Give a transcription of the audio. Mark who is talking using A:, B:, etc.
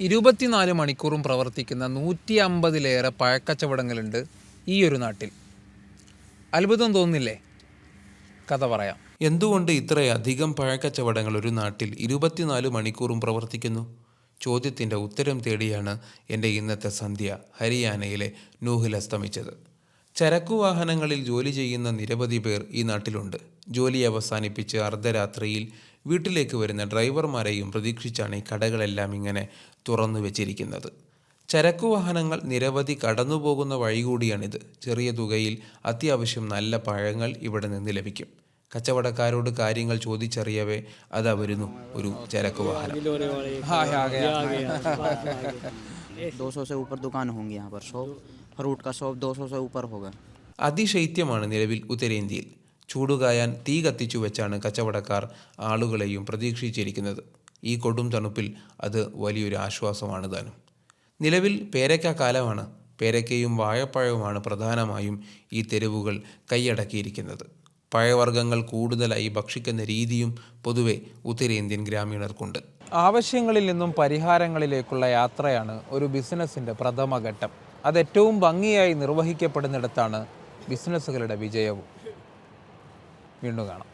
A: 24 മണിക്കൂറും പ്രവർത്തിക്കുന്ന 150-ലേറെ പഴക്കച്ചവടങ്ങളുണ്ട് ഈ ഒരു നാട്ടിൽ. അത്ഭുതം തോന്നില്ലേ? കഥ പറയാം. എന്തുകൊണ്ട് ഇത്രയധികം പഴക്കച്ചവടങ്ങൾ ഒരു നാട്ടിൽ 24 മണിക്കൂറും പ്രവർത്തിക്കുന്നു? ചോദ്യത്തിൻ്റെ ഉത്തരം തേടിയാണ് എൻ്റെ ഇന്നത്തെ സന്ധ്യ ഹരിയാനയിലെ നൂഹിൽ അസ്തമിച്ചത്. ചരക്കുവാഹനങ്ങളിൽ ജോലി ചെയ്യുന്ന നിരവധി പേർ ഈ നാട്ടിലുണ്ട്. ജോലി അവസാനിപ്പിച്ച് അർദ്ധരാത്രിയിൽ വീട്ടിലേക്ക് വരുന്ന ഡ്രൈവർമാരെയും പ്രതീക്ഷിച്ചാണ് ഈ കടകളെല്ലാം ഇങ്ങനെ തുറന്നു വെച്ചിരിക്കുന്നത്. ചരക്കുവാഹനങ്ങൾ നിരവധി കടന്നുപോകുന്ന വഴി കൂടിയാണിത്. ചെറിയ തുകയിൽ അത്യാവശ്യം നല്ല പഴങ്ങൾ ഇവിടെ നിന്ന് ലഭിക്കും. കച്ചവടക്കാരോട് കാര്യങ്ങൾ ചോദിച്ചറിയവേ അതാ വരുന്നു ഒരു ചരക്കുവാഹനം.
B: 200 से ऊपर दुकान होंगी यहाँ पर। शॉप फ्रूट का शॉप 200 से ऊपर होगा।
A: അതിശൈത്യമാണ് നിലവിൽ ഉത്തരേന്ത്യയിൽ. ചൂടുകായാൻ തീ കത്തിച്ചു വെച്ചാണ് കച്ചവടക്കാർ ആളുകളെയും പ്രതീക്ഷിച്ചിരിക്കുന്നത്. ഈ കൊടും തണുപ്പിൽ അത് വലിയൊരു ആശ്വാസമാണ് താനും. നിലവിൽ പേരയ്ക്ക കാലമാണ്. പേരയ്ക്കയും വാഴപ്പഴവുമാണ് പ്രധാനമായും ഈ തെരുവുകൾ കൈയടക്കിയിരിക്കുന്നത്. പഴവർഗ്ഗങ്ങൾ കൂടുതലായി ഭക്ഷിക്കുന്ന രീതിയും പൊതുവെ ഉത്തരേന്ത്യൻ ഗ്രാമീണർക്കുണ്ട്. ആവശ്യങ്ങളിൽ നിന്നും പരിഹാരങ്ങളിലേക്കുള്ള യാത്രയാണ് ഒരു ബിസിനസ്സിൻ്റെ പ്രഥമ ഘട്ടം. അത് ഏറ്റവും ഭംഗിയായി നിർവഹിക്കപ്പെടുന്നിടത്താണ് ബിസിനസ്സുകളുടെ വിജയവും. വീണ്ടും കാണാം.